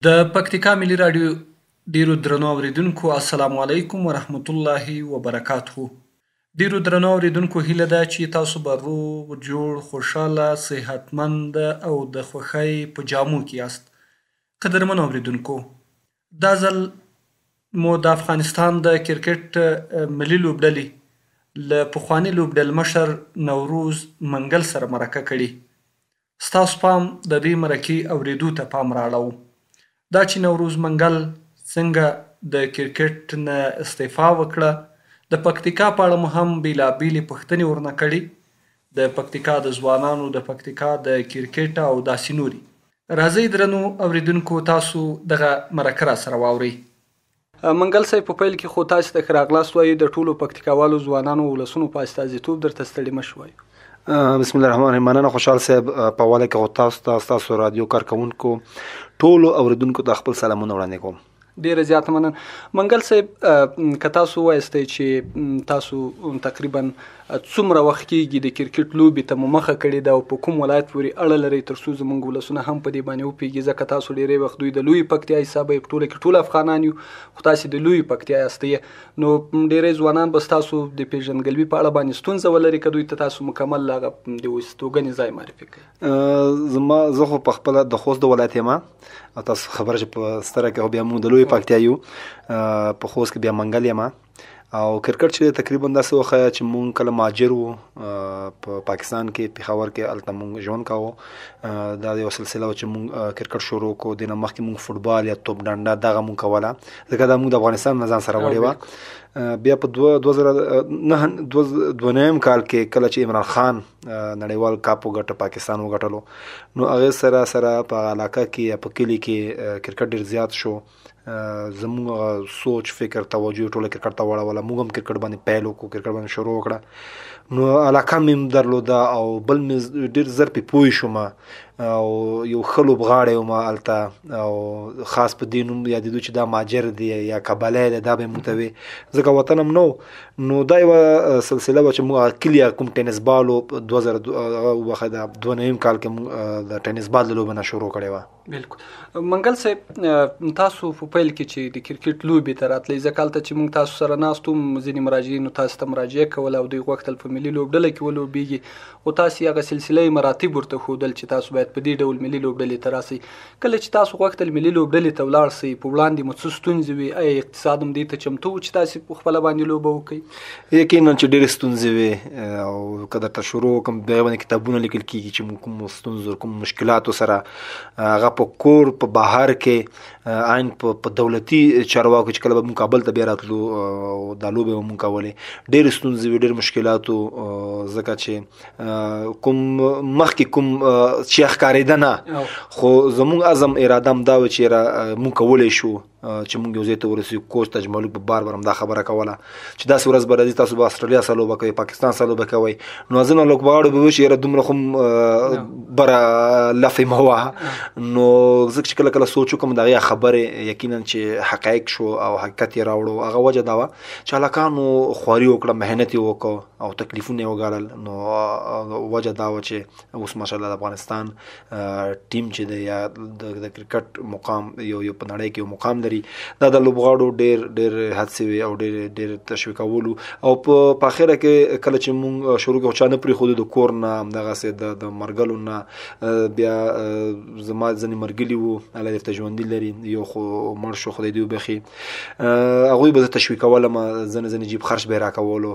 د پکتیکا ملي راډیو ډیرو درنو اوریدونکو السلام علیکم ورحمت الله وبرکاته. ډیرو درنو اوریدونکو هیله ده چې تاسو به روغ جوړ خوشحاله صحتمند او د خوښۍ په جامو کې یاست. قدرمن اوریدونکو، دا ځل مو د افغانستان د کرکټ ملي لوبډلې له پخواني لوبډل مشر نوروز منګل سره مرکه کړې. ستاسو پام د دې مرکې اوریدو ته پام رااړوو. دا چې نوروز منګل څنګه د کرکټ نه استعفا وکړه، د پکتیکا په اړه مو هم بیلابیلې پوښتنې ورنه کړې، د پکتیکا د ځوانانو، د پکتیکا د کرکټ او داسې نورې. راځئ درنو اوریدونکو، تاسو دغه مرکه راسره واورئ. منګل صاحب، په پیل کې خو تاسو ته ښه راغلاست وایو. د ټولو پکتیکاوالو ځوانانو ولسونو په استازیتوب درته ستړي مه شو وایو. بسم الله الرحمن الرحیم. مننه خوشحال صاحب. په حواله کې تاسو ته، ستاسو رادیو کارکوونکو، ټولو اوریدونکو ته خپل سلامونه وړاندې کوم. ډیره زیاته مننه. منګل صاحب، که تاسو وایستی چې تاسو تقریبا څومره وخت کېږي د کرکټ لوبې ته مو مخه کړې ده او په کوم ولایت پورې اړه لرئ، تر څو زموږ ولسونه هم په دې باندې وپوهېږي، ځکه تاسو ډېری وخت دوی د لویې پکتیا حسابه یې، په ټوله کې ټول افغانان یو، خو تاسې د لویې پکتیا یاستئ، نو ډېری ځوانان به ستاسو د پیژندګلوي په اړه باندې ستونزه ولري که دوی ته تاسو مکمل هغه د استوګنې ځای معرفي کړئ. زه خو په خپله د خوست د ولایت یم، او تاسو خبره چې په ستره کې بیا موږ د لویې پکتیا یو، په خوست کې بیا منګل یم. او کرکټ چې تقریبا داسې وخت چې مونږ کله مهاجر وو په پاکستان کې، پېښور کې، هلته مونږ ژوند کاوه. دا یو سلسله وه چې مونږ کرکټ شروع کړو. دې نه مخکې مونږ فوټبال یا توپ ډنډه دغه مونږ کوله، ځکه دا مونږ د افغانستان نه ځان سره وړې وه. بیا په 2009 کال کې کله چې عمران خان نړیوال کاپ وګټه، پاکستان وګټلو، نو هغې سره سره په علاقه کې یا په کلي کې کرکټ ډېر زیات شو. زموږ سوچ، فکر، توجه ټوله کرکټ ته واړوله. موږ هم کرکټ باندې پیل وکړو، کرکټ باندې شروع وکړه، نو علاقه مې درلوده او بل مې ډېر زر پې پوه شوم او یو ښه لوبغاړی وم هلته. او خاص په دې نوم یادېدو چې دا مهاجر دی یا کابلی دی، دا به یې موږ ته وې، ځکه وطن هم نه و. نو دا یوه سلسله وه چې موږ کلي کوم ټینس بال و، 2009 کال کې موږ د ټینس بال د لوبه نه شروع کړې وه. بلکل. منګل صاحب، تاسو په پیل کې چې د کرکټ لوبې ته راتلئ، ځکه هلته چې موږ تاسو سره ناست وم، ځینې مراجعینو تاسو ته مراجعه کوله او دوی غوښتل په ملي لوبډله کې ولوبېږي، خو تاسې هغه سلسله مراتب ورته ښودل چې تاسو باید په دې ډول ملي لوبډلې ته راسئ. کله چې تاسو غوښتل ملي لوبډلې ته ولاړ سئ، په وړاندې مو څه ستونزې وې؟ آیا اقتصاد هم دې ته چمتو و چې تاسې په خپله باندې لوبه وکړئ؟ یقینا چې ډېرې ستونزې وې، او که درته شروع وکړم، بیا باندې کتابونه لیکل کېږي چې موږ کومو ستونزو، کوم مشکلاتو سره هغه په کور، په بهر کې، عین په دولتي چارواکو چې کله به موږ کابل ته بیا راتلو او دا لوبې به موږ کولې، ډېرې ستونزې وې، ډېر مشکلات وو، ځکه چې کوم مخکې کوم چې ښکارېده نه، خو زموږ عزم اراده هم دا وه چې موږ کولی شو چې موږ یو ځای ته ورسېږو. کوچ تاج مالک په بار هم دا خبره کوله چې داسې ورځ به راځي تاسو به استرالیا سره لوبه کوئ، پاکستان سره لوبه کوئ. نو ځینو لوبغاړو به وایي چې یاره دومره خو بره لفې مه وهه. نو زه چې کله کله سوچ وکړم د هغې خبرې، یقینا چې حقایق شو او حقیقت یې راوړو. هغه وجه دا وه چې هلکانو خواري وکړه، محنت یې وکړه او تکلیفونه یې وګالل. نو وجه دا وه چې اوس ماشاءالله د افغانستان ټیم چې دی یا د کرکټ مقام یو په نړۍ کې یو مقام لري. دا د لوبغاړو ډېر هڅې وې او ډېر تشویقولو. او په اخره کې کله چې مونږ شروع کړو، چا نه پرېښودو د کور نه، همدغسې د مرګلو نه. بیا زما ځینې مرګلي وو، الله دې ورته ژوندي لري، یو خو مړ شو، خدای دې وبخي، هغوی به زه تشویقولم، ځینې جیب خرچ به یې راکولو.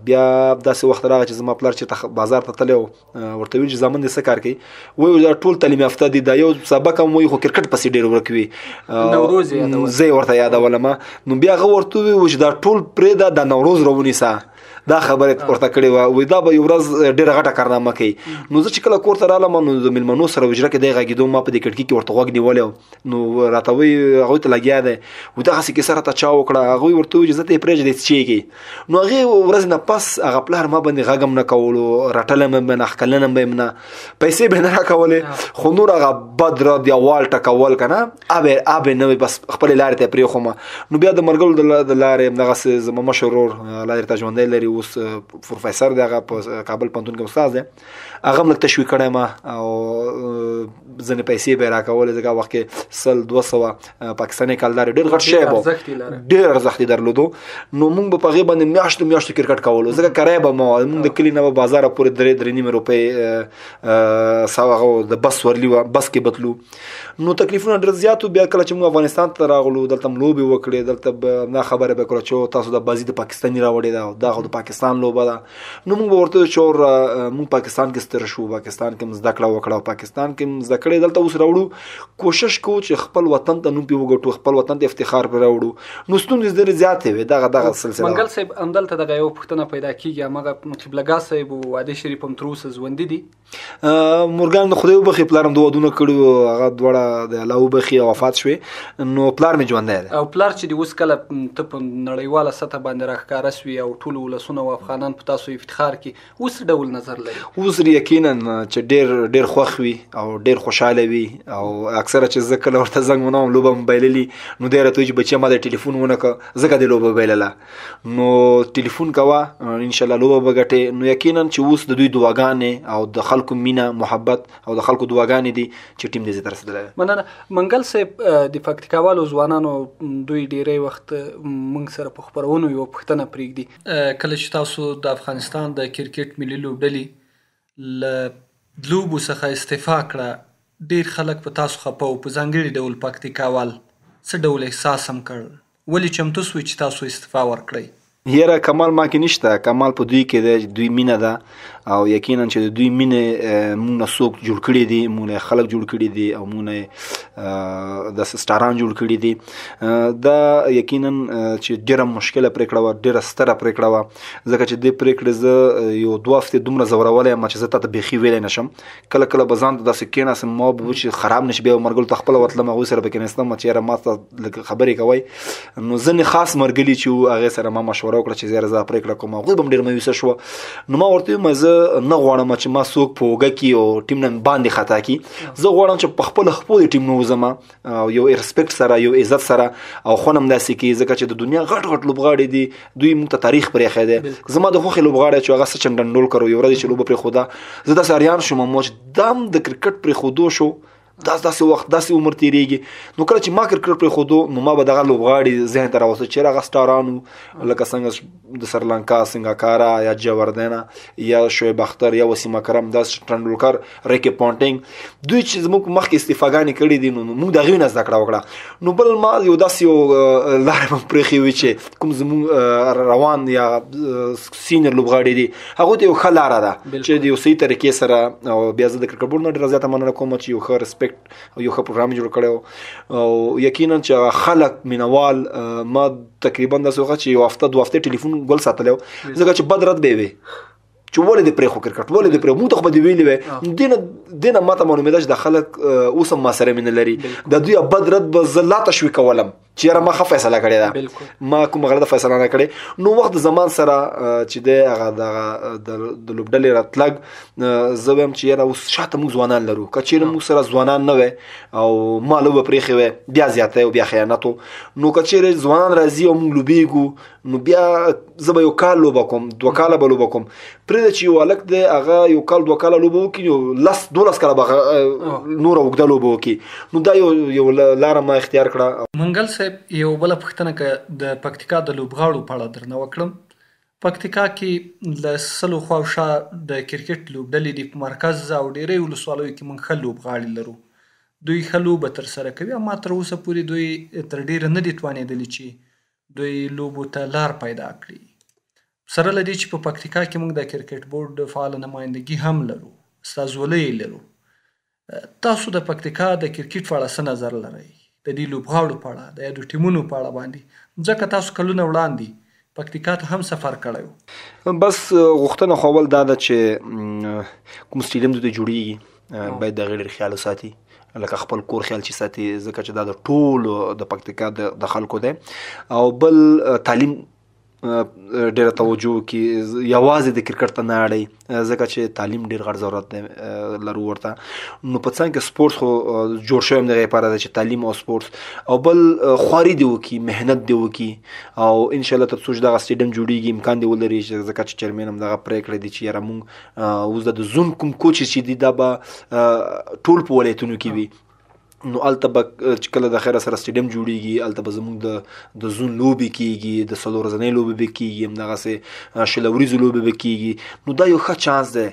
بیا داسې وخت راغی چې زما پلار چېرته بازار ته تللی و، ورته ویل چې زامن دې څه کار کوي؟ وایي دا ټول تعلیم یافته دي، دا یو سبق هم وایي خو کرکټ پسې ډېر ورک وي. زه یې ورته یادولم. نو بیا هغه ورته وویل چې دا ټول پرېږده، دا نوروز راونیسه. دا خبرې ورته کړې وه، وایي دا به یو ورځ ډېره غټه کارنامه کوي. نو زه چې کله کور ته رالم، نو د مېلمنو سره حجره کې دی غږېدو، ما په دې کړکۍ کې ورته غوږ نیولی و. نو راته وایي هغوی ته لګیا دی، وایي دغسې کیسه راته چا وکړه؟ هغوی ورته وایي چې زه ته یې پرېږدې څښېږي. نو هغې ورځې نه پس هغه پلار ما باندې غږ هم نه کولو، رټلی مې نه، ښکلنه به یې نه، پیسې به یې نه راکولې، خو نور هغه بد رد یا وال ټکول که نه، آب یې نه وي، بس خپلې لارې ته یې پرېښومه. نو بیا د مرګلو د لارې همدغسې زما مشر ورور الله دې ورته ژوندی لري اوس پروفیسر دی، هغه په کابل پوهنتون کې استاد دی، هغه هم لږ تشویق کړی ما او ځینې پیسې به یې راکولې. ځکه وخت کې 100-200 پاکستاني کلدارې ډېر غټ شی به ډېر ارزښت یې درلودو. نو موږ به په هغې باندې میاشتو کرکټ کولو. ځکه کرایه به مو موږ د کلي نه به بازاره پورې 3.5 روپۍ هغه د بس ورلي وه، بس کې بتلو. نو تکلیفونه ډېر زیات وو. بیا کله چې موږ افغانستان ته راغلو، دلته م لوبې وکړې، دلته به دا خبره به کړه چې تاسو د بازي د پاکستاني راوړې ده، دا خو د پاکستان لوبه ده. نو موږ به ورته چې موږ پاکستان کې ستر شو، پاکستان کې م زده کړه وکړه او پاکستان کې م زده کړې دلته اوس راوړو. کوشش کوو چې خپل وطن ته نوم پې وګټو، خپل وطن ته افتخار پرې راوړو. نو ستونزې ډېرې زیاتې وې. دغه سلسله منګل صاحب همدلته دغه یوه پوښتنه پیدا کېږي، همغه قبله ګاه صاحب او وعده شریف هم تر اوسه ژوندي دي؟ مورګان د خدای وبخښي، پلار هم د ودونه کړي وو، هغه دواړه د الله وبخښي او وفات شوې. نو پلار مې ژوندی دی. او پلار چې د اوس کله ته په نړیواله سطح باندې راښکاره شوي او ټولو ولسونه او افغانان په تاسو افتخار کوي، اوس ډول نظر لري؟ اوس یقینا چې ډېر خوښ وي او ډېر خوشحاله وي. او اکثره چې زه کله ورته زنګ ونه وم لوبه مو بایللي، نو دی راته وایي چې بچیه ما د ټلیفون ونه کړه ځکه دې لوبه بایلله. نو ټلیفون کوه انشاءالله لوبه به ګټې. نو یقینا چې اوس د دوی دعاګانې او د خلکو مینه محبت او د خلکو دعاګانې دي چې ټیم دې زه ته رسېدلی. مننه. منګل صاحب د پکتیکاوالو ځوانانو دوی ډېری وخت موږ سره په خپرونو یوه پوښتنه پرېږدي، کله چې تاسو د افغانستان د کرکټ ملي لوبډلې له لوبو څخه استعفا کړه، ډېر خلک په تاسو خفه وو، په ځانګړي ډول پکتیکاوال څه ډول احساس هم کړ؟ ولې چمتو سوئ چې تاسو استعفا ورکړئ؟ یاره کمال ما کې نشته، کمال په دوی کې دی، دوی مینه ده او یقینا چې د دوی مینه مونږ نه څوک جوړ کړي دي، مونږ نه خلک جوړ کړي دي او مونږ نه داسې سټاران جوړ کړي دي. دا یقینا چې ډېره مشکله پرېکړه وه، ډېره ستره پرېکړه وه. ځکه چې دې پرېکړې زه یو 2 هفتې دومره ځورولی یم چې زه تا ته بیخي ویلی نه شم. کله کله به ځان ته داسې کېناستم، ما به چې خراب نه شي، بیا به مرګلو ته خپله ورتلم، هغوی سره به کېناستم چې یاره ما ته لږ خبرې کوئ. نو ځینې خاص مرګلي چې وو هغې سره ما مشوره وکړه چې یاره زه پرېکړه کوم. هغوی به هم ډېر مایوسه شوه. نو ما ورته ویم زه نه غواړم چې ما څوک په اوږه کې او ټیم نه باندې خطا کړي. زه غواړم چې په خپلو خپو د ټیم نه وځم او یو رسپیکټ سره، یو عزت سره او خوند هم داسې کړي. ځکه چې د دنیا غټ لوبغاړي دي، دوی موږ ته تاریخ پرېښی دی. زما د خوښې لوبغاړی چې هغه سچن ټنډولکر و، یو ورځ چې لوبه پرېښوده زه داسې اریان شوم چې دا هم د کرکټ پرېښودو شو، داسې وخت داسې عمر تېرېږي. نو کله چې ما کرکټ پرېښودو نو ما به دغه لوبغاړي ذهن ته راوسته چې هغه سټاران وو لکه څنګه د سریلانکا سنګاکارا یا جاوردینا یا شعیب اختر یا وسیم اکرم، داسې ټنډولکر، ریکی پونټینګ، دوی چې زموږ مخکې استعفاګانې کړي دي. نو موږ د هغوی نه زده کړه وکړه. نو بل ما یو داسې یو لارې هم پرېښې وي چې کوم زموږ روان یا سینیر لوبغاړي دي هغوی ته یو ښه لاره ده چې د یو صحیح طریقې سره. او بیا زه د کرکټ بورډ نه ډېره زیاته مننه کوم چې یو ښه رسپیکټ او یو ښه پروګرام جوړ کړی او یقینا چې خلک مینوال ما تقریبا داسې وخت چې یو هفته 2 هفتې ټلیفون ګل ساتلی و، ځکه چې بد رد به یې وي چې ولې دې پرېښو کرکټ، ولې دې پرېښو، موږ ته خو به دې ویلي وی. دې نه ما ته معلومېده چې د خلک اوس هم ما سره مینه لري. د دوی بد رد به زه لا تشویقولم چې یاره ما ښه فیصله کړې ده، ما کومه غلطه فیصله نه کړې. نو وخت د زمان سره چې دی هغه د لوبډلې راتلګ، زه وایم چې یاره اوس شاته موږ ځوانان لرو، که چېرې موږ سره ځوانان نه وی او ما لوبه پرېښې وی بیا زیاتی او بیا خیانت و. نو که چېرې ځوانان راځي او موږ لوبېږو نو بیا زه به 1 کال لوبه کوم، 2 کاله به لوبه کوم. پرېږده چې یو هلک دی هغه 1 کال 2 کاله لوبه وکړي، یو 10-12 کاله به نوره اوږده لوبه وکړي. نو دا یو لاره ما اختیار کړه. منګل صاحب یو بله پوښتنه که د پکتیکا د لوبغاړو په اړه درنه وکړم. پکتیکا کې له 100 خواوشا د کرکټ لوبډلې دي، په مرکز او ډېری ولسوالیو کې موږ ښه لوبغاړي لرو، دوی ښه لوبه ترسره کوي. اما تر اوسه پورې دوی تر ډېره نه دي توانېدلي چې دوی لوبو ته لار پیدا کړي. سره له دې چې په پکتیکا کې موږ د کرکټ بورډ فعاله نمایندګي هم لرو، استازولۍ لرو. تاسو د پکتیکا د کرکټ په اړه څه نظر لرئ؟ د دې لوبغاړو په اړه، د یادو ټیمونو په اړه باندې، ځکه تاسو کلونه وړاندې پکتیکا ته هم سفر کړی و. بس غوښتنه خو اول دا ده چې کوم سټیډیم دلته جوړیږي باید د هغې ډېر خیال وساتي، لکه خپل کور خیال چې ساتي، ځکه چې دا د ټولو د پکتیکا د خلکو دی. او بل تعلیم ډیره توجه وکړي، یوازې د کرکټ ته نه اړئ، ځکه چې تعلیم ډیر غټ ضرورت دی لرو ورته. نو په څنګ کې سپورټس خو جوړ شوی هم دغې لپاره دی چې تعلیم او سپورټس او بل خواري دې وکړي، مهنت دې وکړي او انشاءالله تر څو چې دغه سټیډیم جوړېږي امکان دې ولري، ځکه چې چیرمین هم دغه پرېکړه دي چې یاره موږ اوس د زون کوم کوچ چې دي دا به ټول په ولایتونو کې وي. نو هلته به چې کله د خیره سره سټیډیم جوړېږي هلته به زموږ د زون لوبې کېږي، د څلور ورځنۍ لوبې به کېږي، همدغسې شل ورځو لوبې به کېږي. نو دا یو ښه چانس دی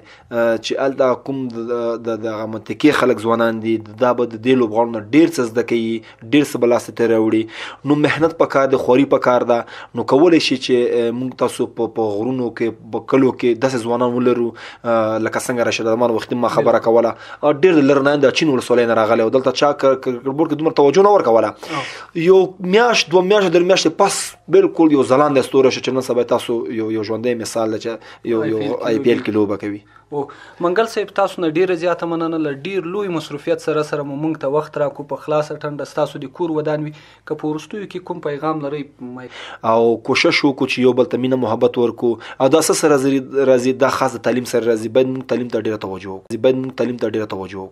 چې هلته کوم دغه منطقې خلک ځوانان دي دا به د دې لوبغاړو نه ډېر څه زده کوي، ډېر څه به لاسته راوړي. نو محنت پکار دی، خواري پکار ده. نو کولی شي چې موږ تاسو په غرونو کې په کلو کې داسې ځوانان ولرو لکه څنګه راشد ارمان وختي ما خبره کوله، ډېر د لرې نه د چین ولسوالۍ نه راغلی او دلته چا کرکټ کې دومره توجه نه ورکوله. یو میاشت دوه میاشتې درې میاشتې پس بالکل یو ځلانده ستوری شو چې نن سبا تاسو یو ژوندی مثال دی چې یو آی پی ایل کې لوبه کوي. او منګل صاحب تاسو نه ډیره زیاته مننه، له ډیر لوی مصروفیت سره مو موږ ته وخت راکړو په خلاصه ټنډه ستاسو د کور ودان وي، که په وروستیو کې کوم پیغام لرئ او کوشش وکړو چې یو بل ته مینه محبت ورکړو او دا څه سره راځي دا خاص د تعلیم سره راځي، باید موږ تعلیم ته ډیره توجه وکړو.